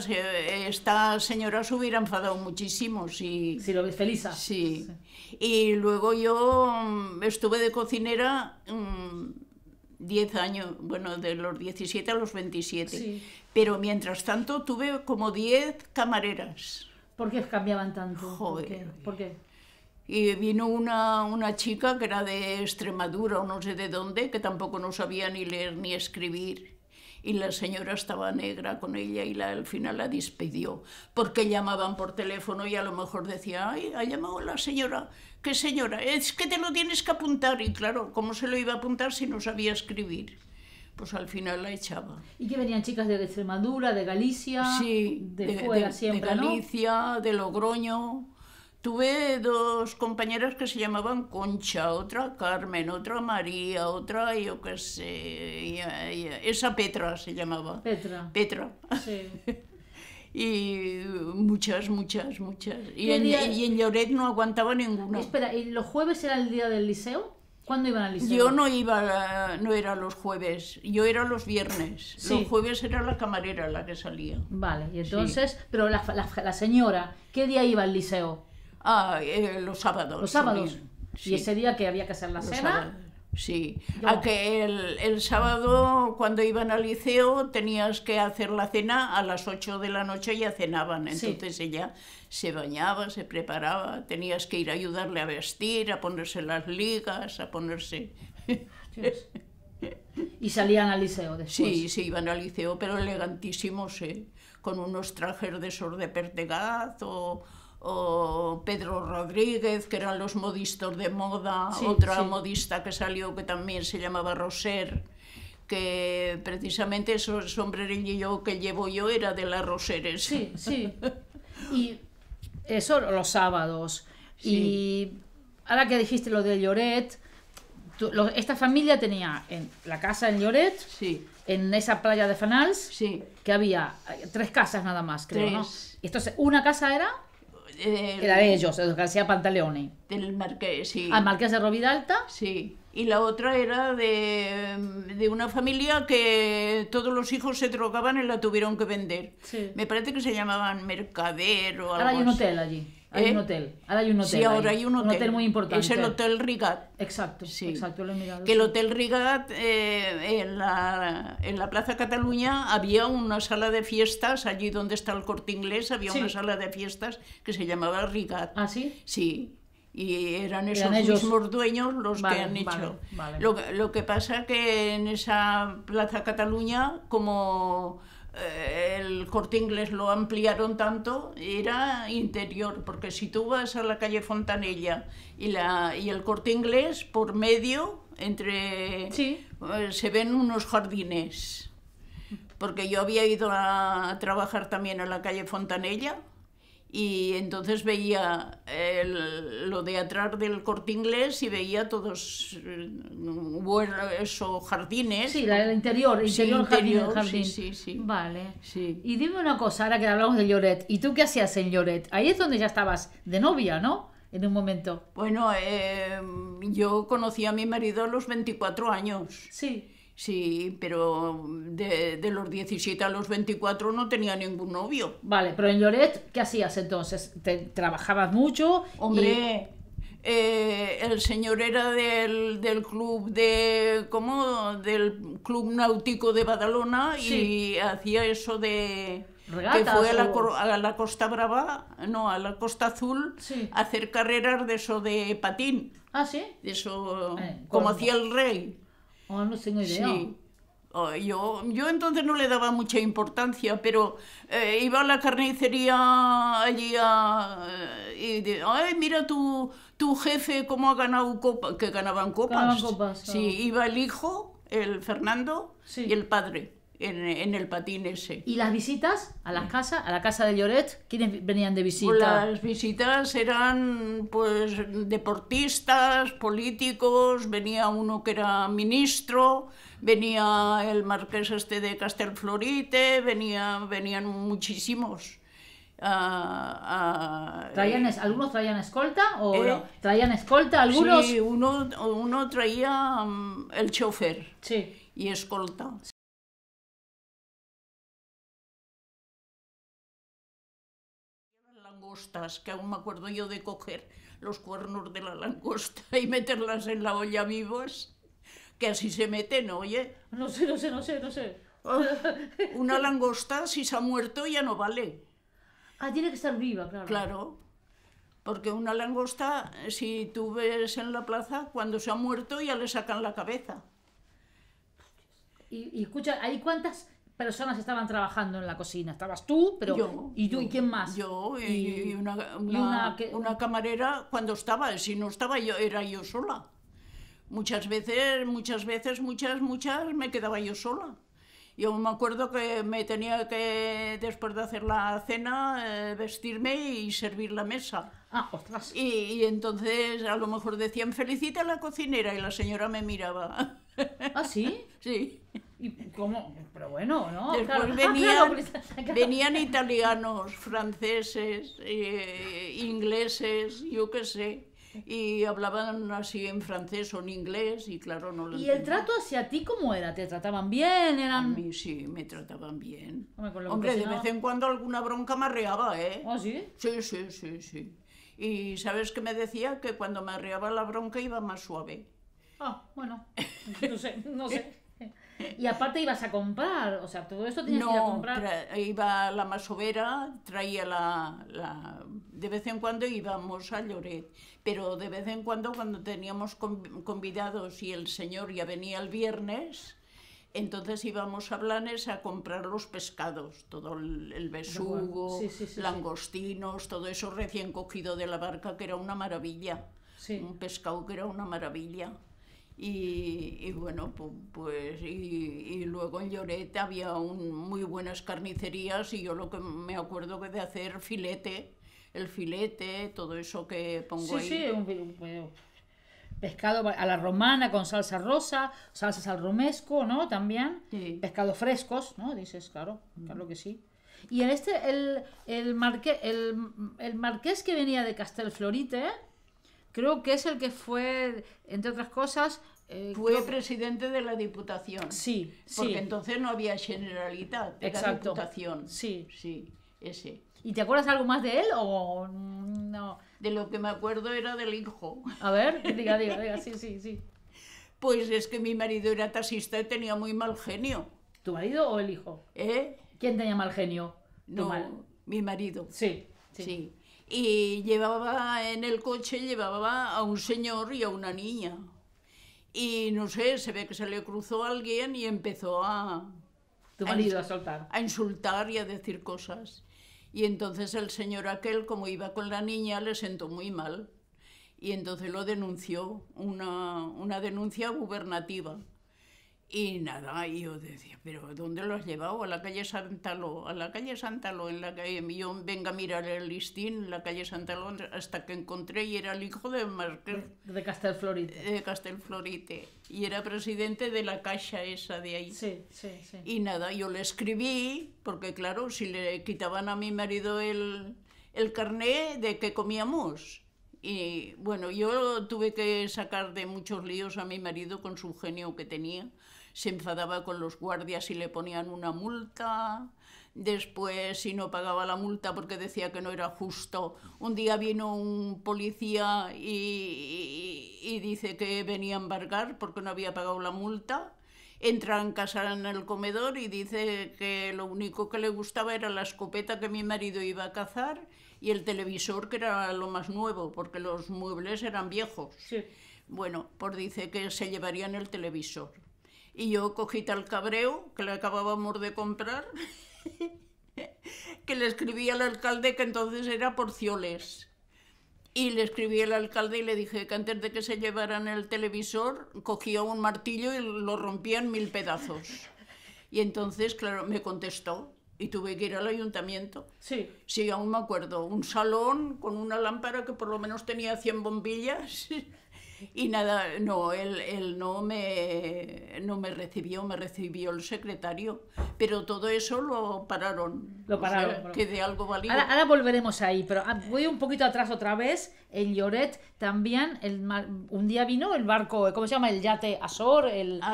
esta señora se hubiera enfadado muchísimo si... Si lo ves feliz. Sí. Y luego yo estuve de cocinera 10 años, bueno, de los 17 a los 27. Sí. Pero mientras tanto tuve como 10 camareras. ¿Por qué cambiaban tanto? Joder. ¿Por qué? Y vino una chica que era de Extremadura o no sé de dónde, que tampoco no sabía ni leer ni escribir. Y la señora estaba negra con ella y al final la despidió, porque llamaban por teléfono y a lo mejor decía, ay, ha llamado la señora. ¿Qué señora? Es que te lo tienes que apuntar. Y claro, ¿cómo se lo iba a apuntar si no sabía escribir? Pues al final la echaba. ¿Y que venían chicas de Extremadura, de Galicia? Sí, de fuera siempre, de Galicia, de Logroño. Tuve 2 compañeras que se llamaban Concha, otra Carmen, otra María, otra yo qué sé, esa Petra se llamaba. Petra. Petra. Sí. Y muchas. Y en Lloret no aguantaba ninguna. Espera, ¿y los jueves era el día del liceo? ¿Cuándo iban al liceo? Yo no era los jueves, yo era los viernes. Sí. Los jueves era la camarera la que salía. Vale, y entonces, pero la señora, ¿qué día iba al liceo? Los sábados. Los sábados. También. Y Sí. ese día que había que hacer la Los cena. sábados. Sí, Yo- a que el sábado cuando iban al liceo tenías que hacer la cena a las 8 de la noche, ya cenaban, entonces ella se bañaba, se preparaba, tenías que ir a ayudarle a vestir, a ponerse las ligas, a ponerse... Dios. Y salían al liceo después. Sí, se iban al liceo, pero elegantísimos, con unos trajes de esos de Pertegaz o Pedro Rodríguez, que eran los modistas de moda, Sí, otra sí. modista que salió que también se llamaba Roser, que precisamente esos sombrerillo que llevo yo era de las Roseres. Sí, sí. Y eso los sábados. Sí. Y ahora que dijiste lo de Lloret, esta familia tenía en la casa en Lloret, Sí, en esa playa de Fanals, sí. que había 3 casas nada más, creo, ¿no? 3. Y entonces, una casa era de ellos, de García Pantaleoni. Del Marqués, sí. Al Marqués de Rovidalta. Sí, y la otra era de una familia que todos los hijos se drogaban y la tuvieron que vender. Sí. Me parece que se llamaban Mercader o algo Ahora hay un así. hotel allí. Hay un hotel. Ahora hay un hotel. Sí, ahora ahí. hay un hotel. muy importante. Es el Hotel Rigat. Exacto, Sí. exacto, lo he mirado. Que el sí. Hotel Rigat, en la Plaza Cataluña había una sala de fiestas, allí donde está el Corte Inglés, había Sí. una sala de fiestas que se llamaba Rigat. ¿Ah, sí? Sí, y eran esos ellos. mismos dueños los Vale, que han hecho. vale. Lo que pasa que en esa Plaza Cataluña, como el Corte Inglés lo ampliaron tanto, era interior, porque si tú vas a la calle Fontanella y el Corte Inglés, por medio, entre Sí. se ven unos jardines. Porque yo había ido a trabajar también a la calle Fontanella y entonces veía lo de atrás del Corte Inglés y veía todos esos jardines. Sí, el interior, Sí, interior, interior, jardín. sí. Vale. Sí. Y dime una cosa, ahora que hablamos de Lloret, ¿y tú qué hacías en Lloret? Ahí es donde ya estabas de novia, ¿no? En un momento. Bueno, yo conocí a mi marido a los 24 años. Sí. Sí, pero de los 17 a los 24 no tenía ningún novio. Vale, pero en Lloret, ¿qué hacías entonces? ¿Trabajabas mucho? Hombre, el señor era del club del club náutico de Badalona Sí. y hacía eso de ¿Regatas que fue o...? a la Costa Brava, no, a la Costa Azul, Sí. a hacer carreras de eso de patín, ¿Ah, sí? de eso ¿cómo? como hacía el rey. Oh, no tengo idea. Sí. Yo entonces no le daba mucha importancia, pero iba a la carnicería allí ay, mira tu jefe cómo ha ganado copas, que ganaban copas. Ganaban copas, Sí, oh. iba el hijo, el Fernando, Sí. y el padre en el patín ese. ¿Y las visitas a las casas, a la casa de Lloret? ¿Quiénes venían de visita? Pues las visitas eran pues deportistas, políticos, venía uno que era ministro, venía el marqués este de Castelflorite, venían muchísimos. ¿Algunos traían escolta? ¿O ¿Eh? no? ¿Traían escolta algunos? Sí, uno traía el chofer Sí. y escolta. langostas, que aún me acuerdo yo de coger los cuernos de la langosta y meterlas en la olla vivos, que así se meten, oye. No sé. Oh, una langosta, si se ha muerto, ya no vale. Ah, tiene que estar viva, claro. Claro, porque una langosta, si tú ves en la plaza, cuando se ha muerto ya le sacan la cabeza. Y escucha, ¿ahí cuántas personas estaban trabajando en la cocina? Estabas tú, pero... Yo, ¿Y tú? ¿Y quién más? Yo y una camarera cuando estaba, si no estaba yo, era yo sola. Muchas veces, me quedaba yo sola. Yo me acuerdo que me tenía que, después de hacer la cena, vestirme y servir la mesa. Ah, ostras. Y entonces a lo mejor decían, felicita a la cocinera, y la señora me miraba. ¿Ah, sí? Sí. ¿Y cómo? Pero bueno, ¿no? Después Claro. venían italianos, franceses, ingleses, yo qué sé, y hablaban así en francés o en inglés, y claro, no lo ¿Y el entendía. trato hacia ti cómo era? ¿Te trataban bien? A ¿Eran...? mí sí, me trataban bien. Hombre, Hombre, de si no- vez en cuando alguna bronca me arreaba, ¿eh? ¿Ah, sí? Sí. Y ¿sabes qué me decía? Que cuando me arreaba la bronca iba más suave. Ah, bueno, no sé. Y aparte ibas a comprar, o sea, todo esto tenías que ir a No, comprar. iba a la masovera, traía de vez en cuando íbamos a Lloret, pero de vez en cuando teníamos convidados y el señor ya venía el viernes, entonces íbamos a Blanes a comprar los pescados, todo el besugo, Sí. langostinos, todo eso recién cogido de la barca, que era una maravilla, Sí. un pescado que era una maravilla. Y bueno, pues y luego en Lloret había muy buenas carnicerías, y yo lo que me acuerdo que de hacer el filete, todo eso que pongo ahí. Sí, un pescado a la romana con salsa rosa, salsas al romesco, ¿no? También. Sí. Pescados frescos, ¿no? Dices, claro que sí. Y en el marqués que venía de Castelflorite, creo que es el que fue, entre otras cosas... Fue presidente de la Diputación. Sí. Porque entonces no había Generalitat, era Exacto. Diputación. Sí. Sí, ese. ¿Y te acuerdas algo más de él o no? De lo que me acuerdo era del hijo. A ver, diga, sí. Pues es que mi marido era taxista y tenía muy mal genio. ¿Tu marido o el hijo? ¿Quién tenía mal genio? Mi marido. Sí. Y llevaba en el coche a un señor y a una niña. Y no sé, se ve que se le cruzó a alguien y empezó Tu marido a soltar. A insultar y a decir cosas. Y entonces el señor aquel, como iba con la niña, le sentó muy mal. Y entonces lo denunció, una denuncia gubernativa. Y nada, y yo decía, ¿pero dónde lo has llevado? A la calle Santaló, en la que yo venga a mirar el listín, la calle Santaló, hasta que encontré, y era el hijo del marqués de Castelflorite. De Castelflorite, y era presidente de la caixa esa de ahí. Sí. Y nada, yo le escribí, porque claro, si le quitaban a mi marido el carné, ¿de qué comíamos? Y bueno, yo tuve que sacar de muchos líos a mi marido con su genio que tenía. Se enfadaba con los guardias y le ponían una multa. Después, si no pagaba la multa porque decía que no era justo, un día vino un policía y dice que venía a embargar porque no había pagado la multa. Entra en casa en el comedor y dice que lo único que le gustaba era la escopeta que mi marido iba a cazar y el televisor, que era lo más nuevo, porque los muebles eran viejos. Sí. Bueno, pues dice que se llevarían el televisor. Y yo cogí tal cabreo, que le acabábamos de comprar, que le escribí al alcalde, que entonces era Porcioles. Y le escribí al alcalde y le dije que antes de que se llevaran el televisor, cogía un martillo y lo rompía en 1000 pedazos. Y entonces, claro, me contestó. Y tuve que ir al ayuntamiento. Sí. Sí, aún me acuerdo. Un salón con una lámpara que por lo menos tenía 100 bombillas. Y nada, no, él no me recibió, me recibió el secretario, pero todo eso lo pararon. Lo pararon. O sea, que de algo valía. Ahora volveremos ahí, pero voy un poquito atrás otra vez. En Lloret también, un día vino el barco, ¿cómo se llama? El yate Azor.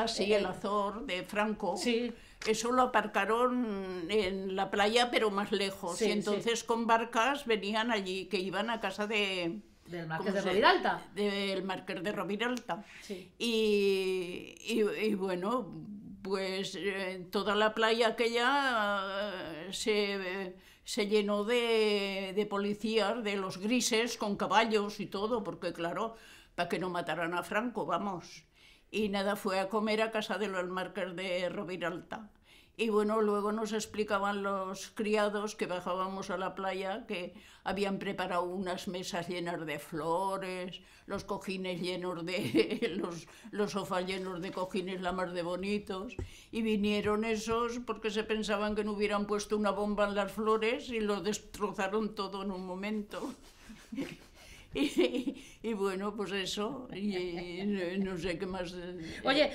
Sí, el Azor de Franco. Sí. Eso lo aparcaron en la playa, pero más lejos. Sí, y entonces con barcas venían allí, que iban a casa del Marqués de Roviralta. Del Marqués de Roviralta. Sí. Y bueno, pues toda la playa aquella se llenó de policías, de los grises, con caballos y todo, porque claro, para que no mataran a Franco, vamos. Y nada, fue a comer a casa del Marqués de Roviralta. Y bueno, luego nos explicaban los criados que bajábamos a la playa que habían preparado unas mesas llenas de flores, los cojines llenos de... los sofás llenos de cojines la más de bonitos. Y vinieron esos porque se pensaban que no hubieran puesto una bomba en las flores y lo destrozaron todo en un momento. Y bueno, pues eso, y no sé qué más. Oye,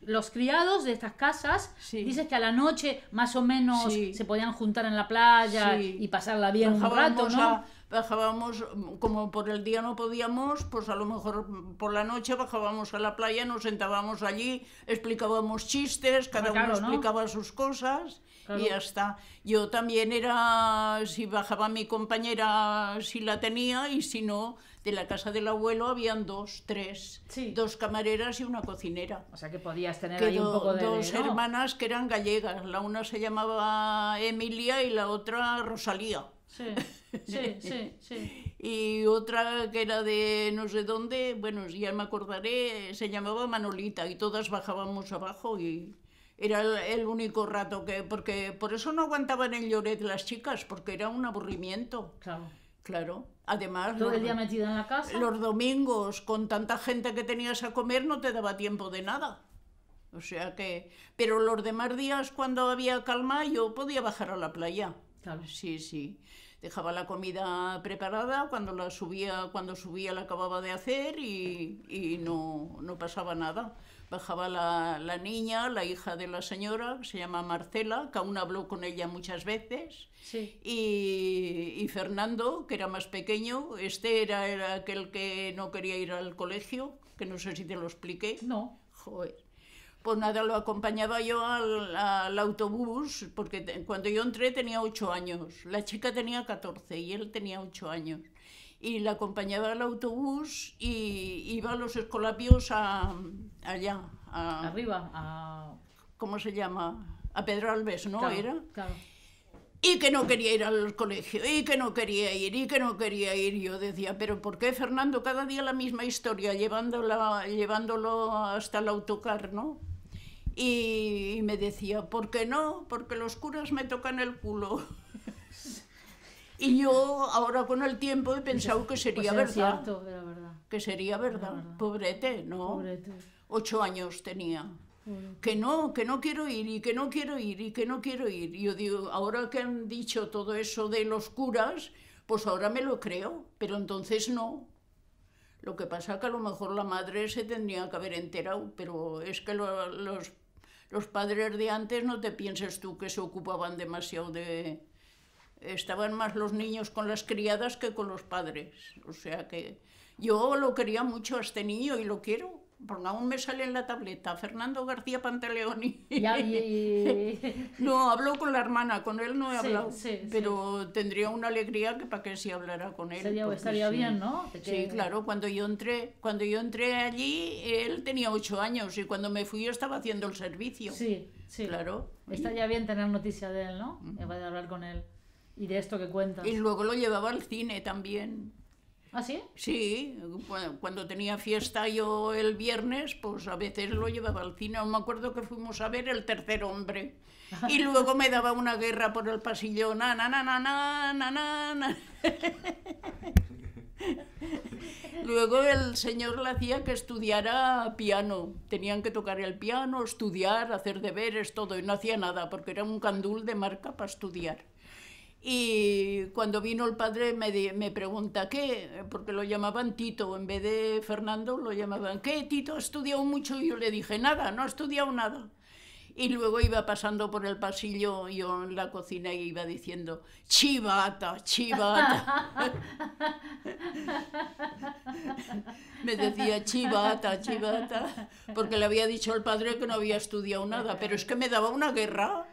los criados de estas casas, Sí. dices que a la noche más o menos Sí. se podían juntar en la playa Sí. y pasarla bien un rato, ¿no? Bajábamos, como por el día no podíamos, pues a lo mejor por la noche bajábamos a la playa, nos sentábamos allí, explicábamos chistes, cada Claro, uno ¿no? explicaba sus cosas. Claro. Y ya está. Yo también era, si bajaba mi compañera, si la tenía, y si no, de la casa del abuelo habían tres, Sí. 2 camareras y una cocinera. O sea que podías tener Que ahí un poco de... dos ¿no? hermanas que eran gallegas, la una se llamaba Emilia y la otra Rosalía. Sí, sí, sí, sí. Y otra que era de no sé dónde, bueno, ya me acordaré, se llamaba Manolita y todas bajábamos abajo y era el único rato que... Porque por eso no aguantaban en Lloret las chicas, porque era un aburrimiento. Claro. Claro. Además, Todo el día metida en la casa. los domingos, con tanta gente que tenías a comer, no te daba tiempo de nada. O sea que... Pero los demás días, cuando había calma, yo podía bajar a la playa. Claro. Sí, sí. Dejaba la comida preparada, cuando subía la acababa de hacer y no pasaba nada. Bajaba la niña, la hija de la señora, que se llama Marcela, que aún habló con ella muchas veces. Sí. Y Fernando, que era más pequeño, era aquel que no quería ir al colegio, que no sé si te lo expliqué. No. Joder. Pues nada, lo acompañaba yo al autobús, porque cuando yo entré tenía 8 años, la chica tenía 14 y él tenía 8 años. Y la acompañaba al autobús y iba a los Escolapios allá. Arriba. ¿Cómo se llama? A Pedralbes, ¿no? Claro, Era. claro. Y que no quería ir al colegio, y que no quería ir, y que no quería ir. Yo decía, ¿pero por qué, Fernando? Cada día la misma historia, llevándolo hasta el autocar, ¿no? Y me decía, ¿por qué no? Porque los curas me tocan el culo. Y yo ahora con el tiempo he pensado que sería Pues era verdad. cierto, era verdad. Que sería verdad. verdad. Pobrete, ¿no? Pobrete. 8 años tenía. Que no quiero ir, y que no quiero ir, y que no quiero ir. Y yo digo, ahora que han dicho todo eso de los curas, pues ahora me lo creo, pero entonces no. Lo que pasa que a lo mejor la madre se tendría que haber enterado, pero es que los padres de antes, no te pienses tú que se ocupaban demasiado de... Estaban más los niños con las criadas que con los padres. O sea que yo lo quería mucho a este niño y lo quiero, porque aún me sale en la tableta, Fernando García Pantaleoni. No, hablo con la hermana, con él no he hablado, pero tendría una alegría que para qué si hablara con él. Estaría sí. bien, ¿no? Sí, claro, cuando yo entré allí, él tenía 8 años y cuando me fui yo estaba haciendo el servicio. Sí, sí. Claro. Estaría bien tener noticia de él, ¿no? En vez de hablar con él y de esto que cuentas. Y luego lo llevaba al cine también. ¿Ah, sí? Sí, cuando tenía fiesta yo el viernes, pues a veces lo llevaba al cine. Me acuerdo que fuimos a ver El tercer hombre. Y luego me daba una guerra por el pasillo. Na, na, na, na, na, na, na, na. Luego el señor le hacía que estudiara piano. Tenían que tocar el piano, estudiar, hacer deberes, todo. Y no hacía nada, porque era un candul de marca para estudiar. Y cuando vino el padre me pregunta, ¿qué? Porque lo llamaban Tito, en vez de Fernando lo llamaban, ¿qué? Tito ha estudiado mucho, y yo le dije, nada, no ha estudiado nada. Y luego iba pasando por el pasillo, yo en la cocina, y iba diciendo, chivata, chivata. Me decía chivata, chivata, porque le había dicho al padre que no había estudiado nada, pero es que me daba una guerra.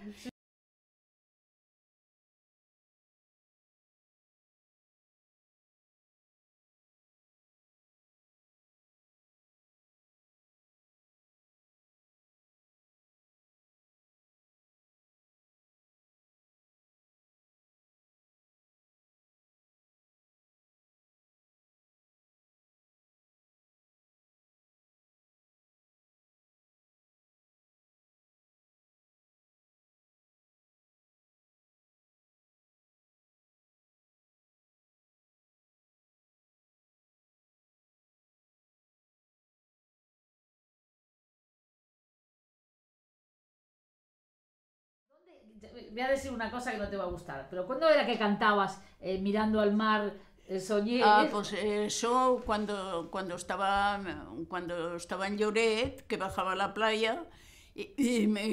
Voy a decir una cosa que no te va a gustar, pero ¿cuándo era que cantabas mirando al mar, soñé? Pues eso cuando estaba en Lloret, que bajaba a la playa,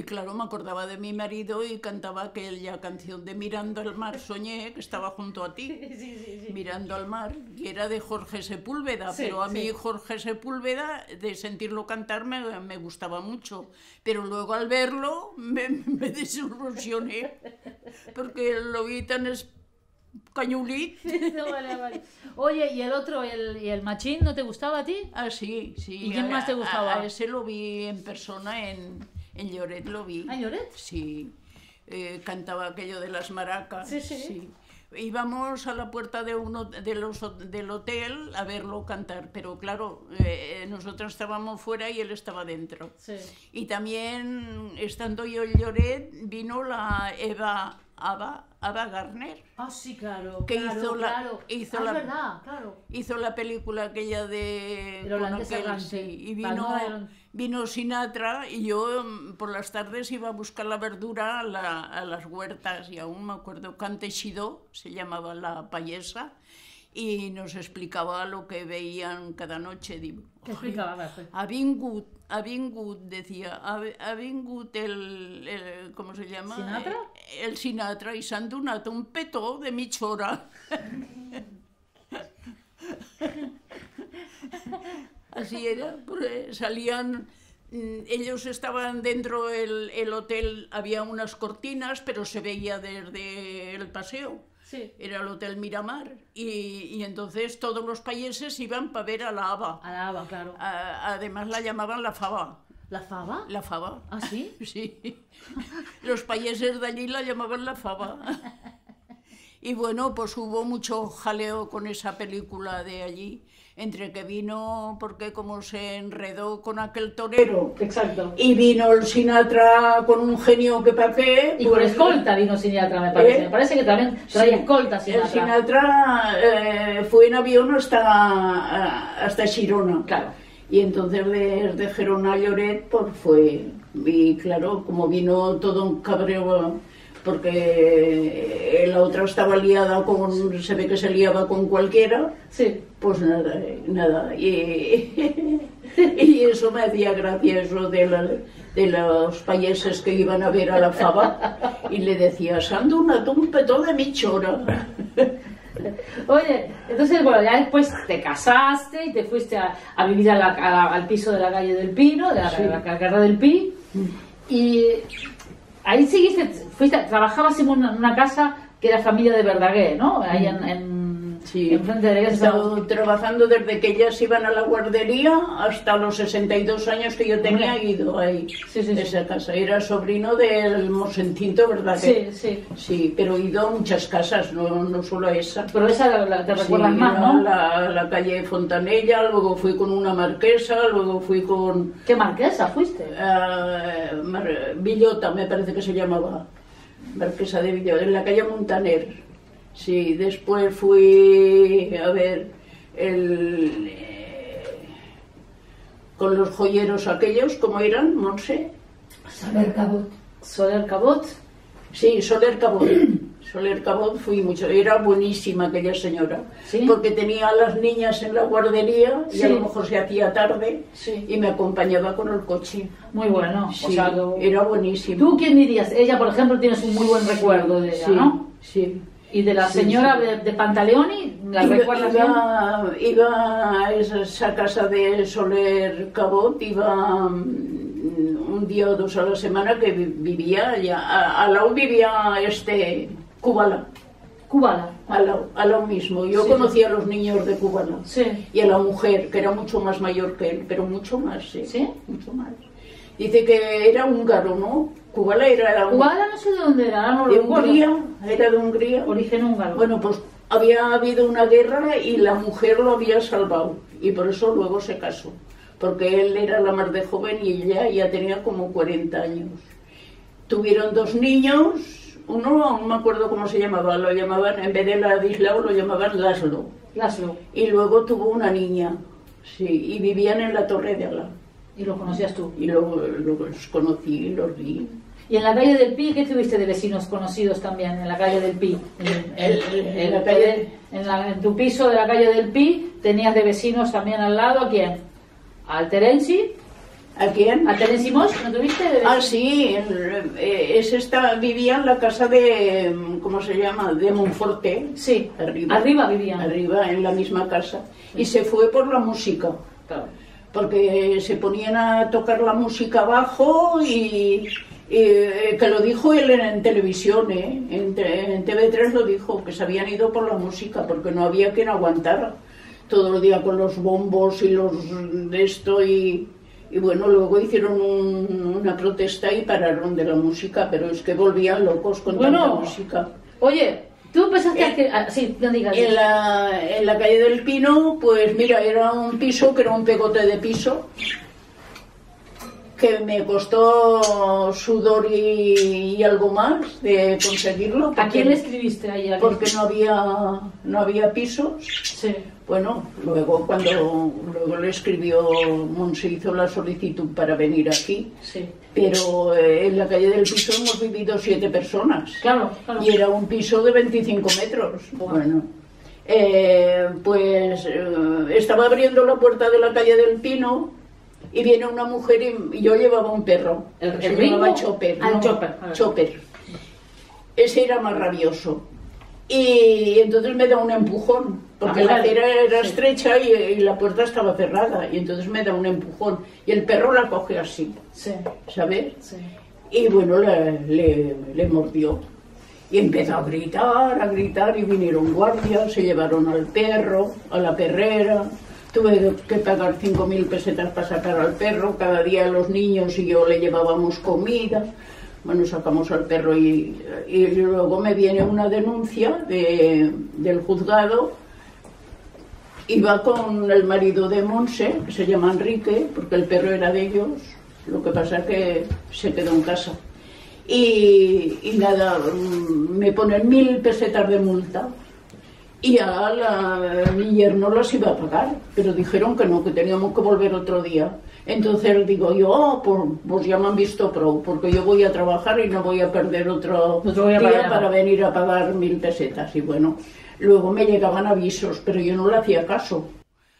claro, me acordaba de mi marido y cantaba aquella canción de Mirando al mar, soñé que estaba junto a ti, Sí. mirando al mar, y era de Jorge Sepúlveda, Sí, pero a mí sí. Jorge Sepúlveda, de sentirlo cantar, me gustaba mucho, pero luego al verlo me desilusioné, porque lo vi tan cañulí. Vale. Oye, ¿y el otro, y el Machín, no te gustaba a ti? Ah, sí. ¿Y quién más te gustaba? A ese lo vi en persona en Lloret, lo vi. ¿Ah, Lloret? Sí. Cantaba aquello de las maracas. Sí. Íbamos a la puerta del hotel a verlo cantar, pero claro, nosotros estábamos fuera y él estaba dentro. Sí. Y también, estando yo en Lloret, vino la Ava Gardner. Ah, sí, claro. Que claro, hizo la- claro. hizo Ah, la- es verdad, claro. Hizo la película aquella de... El holandés con aquel, errante. sí, y Palma vino Sinatra, y yo por las tardes iba a buscar la verdura a las huertas, y aún me acuerdo, Canteixidó se llamaba la payesa, y nos explicaba lo que veían cada noche. Digo, ¿Qué explicaba? A ver, pues. ha vingut, decía, ha vingut ¿cómo se llama? ¿Sinatra? El Sinatra, y s'han donat un petó de mitja hora. Así era, pues salían, ellos estaban dentro del hotel, había unas cortinas, pero se veía desde el paseo. Sí. Era el Hotel Miramar, y entonces todos los países iban para ver a la Ava. A la Ava, claro. Además la llamaban la Fava. ¿La Fava? La Fava. ¿Ah, sí? Sí. Los países de allí la llamaban la Fava. Y bueno, pues hubo mucho jaleo con esa película de allí, entre que vino, porque como se enredó con aquel torero, Exacto. y vino el Sinatra con un genio que pa' qué. Y con pues, escolta vino Sinatra, me parece. Me parece que también traía sí, escolta el Sinatra. Sinatra fue en avión hasta Girona. Claro. Y entonces desde Gerona a Lloret, pues fue. Y claro, como vino todo un cabreo, porque la otra estaba liada se ve que se liaba con cualquiera, Sí. pues nada. Y eso me hacía gracia, eso de los payeses que iban a ver a la Fava, y le decía, s'han donat un petó de mitja hora. Oye, entonces, bueno, ya después te casaste y te fuiste a vivir al piso de la calle del Pino, de la carrera del Pi, y ahí trabajabas en una casa que era familia de Verdaguer, ¿no? Ahí Sí, enfrente de la he iglesia. estado trabajando desde que ellas iban a la guardería hasta los 62 años que yo tenía, he ido ahí, Sí. esa casa. Era sobrino del Mosentinto, ¿verdad? Sí. Sí, pero he ido a muchas casas, no solo a esa. Pero esa te recuerdas Sí, más, ¿no? La calle Fontanella, luego fui con una marquesa, luego fui con ¿Qué marquesa fuiste? Villota, me parece que se llamaba, marquesa de Villota, en la calle Montaner. Sí, después fui a ver con los joyeros aquellos, ¿cómo eran? Monse. Soler Cabot. Sí, Soler Cabot. Soler Cabot fui mucho. Era buenísima aquella señora. ¿Sí? Porque tenía a las niñas en la guardería y a lo mejor se hacía tarde y me acompañaba con el coche. Muy bueno. Sí, o sea, era buenísima. ¿Tú quién dirías? Ella, por ejemplo, tienes un muy buen recuerdo de ella, ¿no? Sí. Y de la señora de Pantaleoni, ¿la recuerdas bien? Iba a esa casa de Soler Cabot, iba un día o dos a la semana que vivía allá. Al lado vivía Kubala. Kubala. Al lado mismo. Yo conocía a los niños de Kubala. Sí. Y a la mujer, que era mucho más mayor que él, pero mucho más, ¿Sí? Mucho más. Dice que era húngaro, ¿no? Kubala era... Kubala no sé de dónde era, no lo de recuerdo. Hungría, era de Hungría. Origen húngaro. Bueno, pues había habido una guerra y la mujer lo había salvado. Y por eso luego se casó. Porque él era la más de joven y ella ya tenía como 40 años. Tuvieron 2 niños, uno no me acuerdo cómo se llamaba, lo llamaban, en vez de Ladislao, lo llamaban Laszlo. Laszlo. Y luego tuvo una niña, sí, y vivían en la Torre de Alá. ¿Y los conocías tú? Y luego los conocí, los vi. ¿Y en la calle del Pi qué tuviste de vecinos conocidos también? En la calle del Pi. En tu piso de la calle del Pi tenías de vecinos también al lado, ¿a quién? ¿Al Terenci? ¿A quién? ¿A Terenci Moix? ¿No tuviste? Sí, vivía en la casa de, ¿cómo se llama? De Monforte. Sí, arriba vivían. Arriba, en la misma casa. Sí. Y se fue por la música. Claro. Porque se ponían a tocar la música abajo y que lo dijo él en televisión, en TV3 lo dijo, que se habían ido por la música porque no había quien aguantara todo el día con los bombos y los de esto y bueno, luego hicieron una protesta y pararon de la música, pero es que volvían locos con tanta música. Oye, tú pensaste sí, no digas. En la calle del Pino, pues mira, era un piso que era un pegote de piso que me costó sudor y algo más de conseguirlo. ¿A quién le escribiste ahí? Porque no había pisos. Sí. Bueno, luego le escribió, se hizo la solicitud para venir aquí. Sí. Pero en la calle del piso hemos vivido 7 personas. Claro. Y era un piso de 25 metros. Bueno. Estaba abriendo la puerta de la calle del Pino y viene una mujer y yo llevaba un perro. ¿El llamaba Chopper? No, Chopper. Ese era más rabioso. Y entonces me da un empujón, porque la acera era estrecha y la puerta estaba cerrada. Y entonces me da un empujón. Y el perro la coge así, ¿sabes? Sí. Y bueno, le mordió. Y empezó a gritar, y vinieron guardias, se llevaron al perro, a la perrera. Tuve que pagar 5.000 pesetas para sacar al perro. Cada día los niños y yo le llevábamos comida. Bueno, sacamos al perro y luego me viene una denuncia del juzgado. Iba con el marido de Monse, que se llama Enrique, porque el perro era de ellos. Lo que pasa es que se quedó en casa. Y nada, me ponen 1.000 pesetas de multa. Y mi yerno las iba a pagar, pero dijeron que no, que teníamos que volver otro día. Entonces digo yo, pues ya me han visto pro, porque yo voy a trabajar y no voy a perder otro día para venir a pagar 1.000 pesetas. Y bueno, luego me llegaban avisos, pero yo no le hacía caso.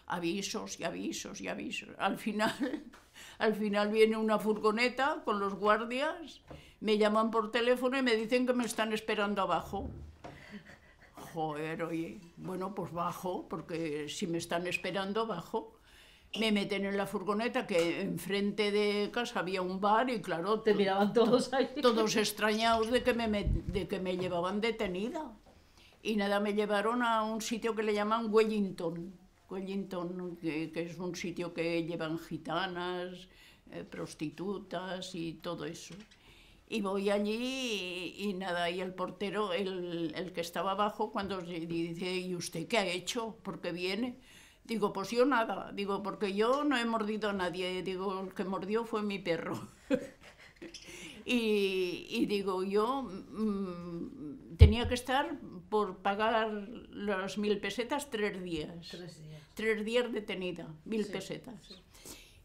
Avisos y avisos y avisos. Al final viene una furgoneta con los guardias, me llaman por teléfono y me dicen que me están esperando abajo. Joder, oye, bueno, pues bajo, porque si me están esperando, bajo. Me meten en la furgoneta, que enfrente de casa había un bar y claro... Te miraban todos ahí. Todos extrañados de que me llevaban detenida. Y nada, me llevaron a un sitio que le llaman Wellington, que es un sitio que llevan gitanas, prostitutas y todo eso. Y voy allí y nada, y el portero, el que estaba abajo, cuando dice, ¿y usted qué ha hecho? ¿Por qué viene? Digo, pues yo nada, digo, porque yo no he mordido a nadie, digo, el que mordió fue mi perro. y digo, yo tenía que estar por pagar las 1.000 pesetas 3 días. 3 días detenida, 1.000 pesetas. Sí.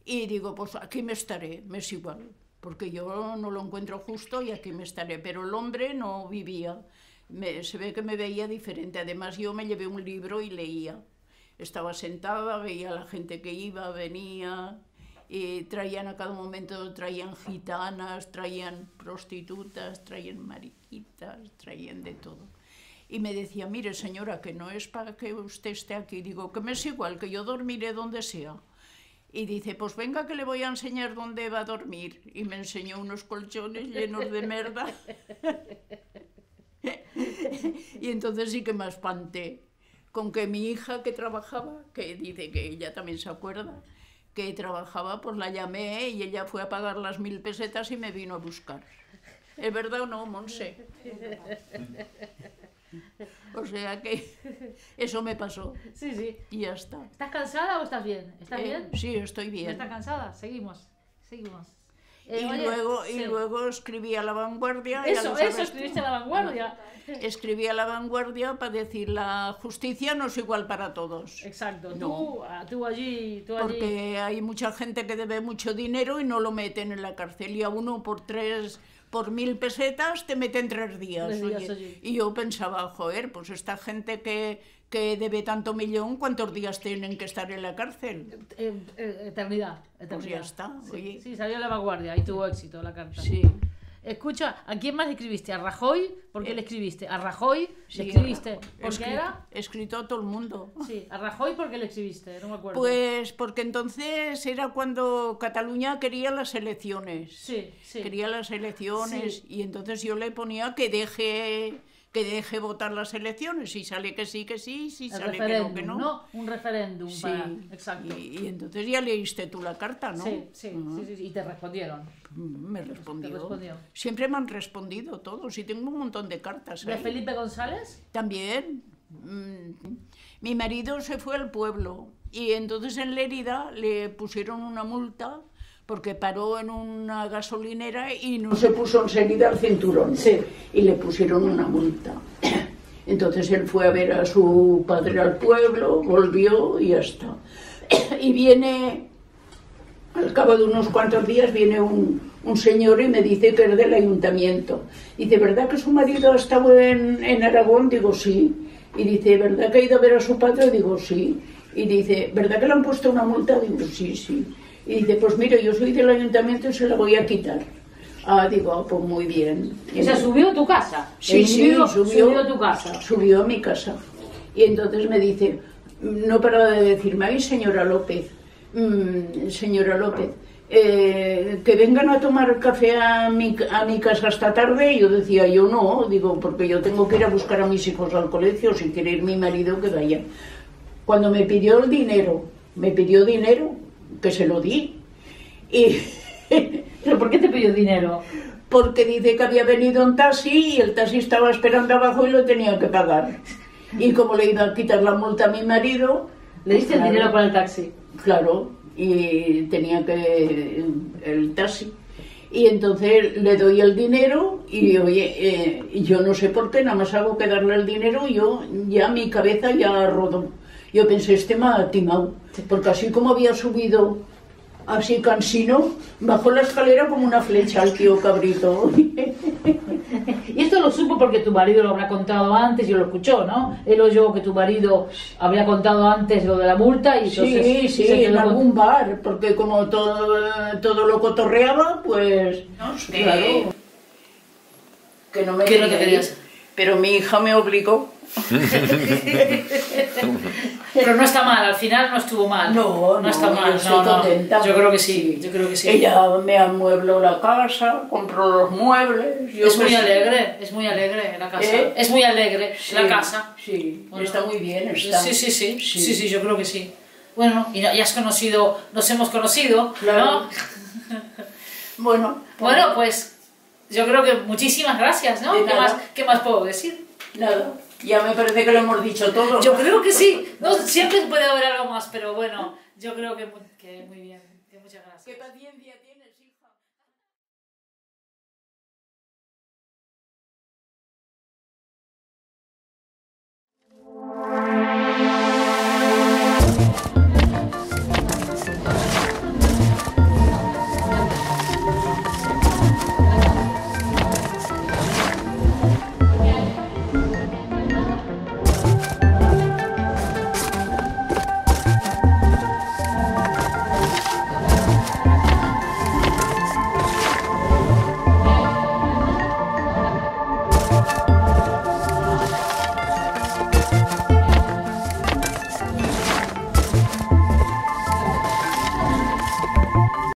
Y digo, pues aquí me estaré, me es igual, porque yo no lo encuentro justo y aquí me estaré. Pero el hombre no vivía. se ve que me veía diferente. Además, yo me llevé un libro y leía. Estaba sentada, veía a la gente que iba, venía, y traían a cada momento, traían gitanas, traían prostitutas, traían mariquitas, traían de todo. Y me decía, mire señora, que no es para que usted esté aquí. Digo, que me es igual, que yo dormiré donde sea. Y dice, pues venga que le voy a enseñar dónde va a dormir. Y me enseñó unos colchones llenos de merda. Y entonces sí que me espanté. Con que mi hija que trabajaba, que dice que ella también se acuerda, que trabajaba, pues la llamé y ella fue a pagar las 1000 pesetas y me vino a buscar. ¿Es verdad o no, Monse? O sea que eso me pasó. Sí, sí. Y ya está. ¿Estás cansada o estás bien? ¿Estás bien? Sí, estoy bien. ¿No estás cansada? Seguimos. Y luego escribí a La Vanguardia. Eso, escribiste a La Vanguardia. Escribí a La Vanguardia para decir, la justicia no es igual para todos. Exacto, No. tú allí. Porque hay mucha gente que debe mucho dinero y no lo meten en la cárcel. Y a uno por 1000 pesetas te meten 3 días. Y yo pensaba, joder, pues esta gente que debe tanto millón, ¿cuántos días tienen que estar en la cárcel? Eternidad. Pues ya está. Sí, salió a La Vanguardia y tuvo éxito la carta. Sí. Escucha, ¿a quién más le escribiste? ¿A Rajoy? ¿Por qué le escribiste? ¿A Rajoy le Sí, escribiste? ¿Por qué era? He escrito a todo el mundo. Sí, ¿a Rajoy por qué le escribiste? No me acuerdo. Pues porque entonces era cuando Cataluña quería las elecciones. Sí. Quería las elecciones Sí. y entonces yo le ponía que deje votar las elecciones. Si sale que sí, si El sale referéndum, que no. ¿no? Un referéndum. Sí, Exacto. y entonces ya leíste tú la carta, ¿no? Sí. Y te respondieron. Me respondió. Te respondió. Siempre me han respondido todos y tengo un montón de cartas ¿De ahí. Felipe González? También. Mi marido se fue al pueblo y entonces en Lérida le pusieron una multa porque paró en una gasolinera y no se puso enseguida el cinturón. Sí. Y le pusieron una multa. Entonces él fue a ver a su padre al pueblo, volvió y ya está. Y viene, al cabo de unos cuantos días, viene un señor y me dice que es del ayuntamiento. Dice, ¿verdad que su marido ha estado en Aragón? Digo, sí. Y dice, ¿verdad que ha ido a ver a su padre? Digo, sí. Y dice, ¿verdad que le han puesto una multa? Digo, sí. Y dice, pues mire, yo soy del ayuntamiento y se la voy a quitar. Digo, pues muy bien. O sea, ¿subió a tu casa? Sí, subió a tu casa. Subió a mi casa. Y entonces me dice, no paraba de decirme, ay, señora López, que vengan a tomar café a mi casa esta tarde. Y yo decía, yo no, digo, porque yo tengo que ir a buscar a mis hijos al colegio, si quiere ir mi marido, que vaya. Cuando me pidió dinero, que se lo di. ¿Pero por qué te pidió dinero? Porque dice que había venido un taxi y el taxi estaba esperando abajo y lo tenía que pagar. Y como le iba a quitar la multa a mi marido... ¿Le diste el dinero para el taxi? Claro, y tenía que... el taxi. Y entonces le doy el dinero y, oye, yo no sé por qué, nada más hago que darle el dinero y mi cabeza ya rodó. Yo pensé, me ha timado, porque así como había subido así cansino, bajó la escalera como una flecha el tío cabrito. Y esto lo supo porque tu marido lo habrá contado antes y lo escuchó, ¿no? Él oyó que tu marido habría contado antes lo de la multa y entonces... Sí, en algún bar, porque como todo lo cotorreaba, pues... No sé, claro, que no me querías. Pero mi hija me obligó. Pero no está mal, al final no estuvo mal. No está mal, estoy contenta. Yo creo que sí, Ella me amuebló la casa, compró los muebles. Es muy alegre la casa. Es muy alegre la casa. Sí, bueno, está muy bien. Está. Sí, yo creo que sí. Bueno, y ya has conocido, nos hemos conocido, claro. ¿No? Bueno, pues yo creo que muchísimas gracias, ¿no? ¿Qué más puedo decir? Nada. Ya me parece que lo hemos dicho todo. Yo creo que sí. No, siempre puede haber algo más, pero bueno, yo creo que muy bien. Que muchas gracias. Qué paciencia.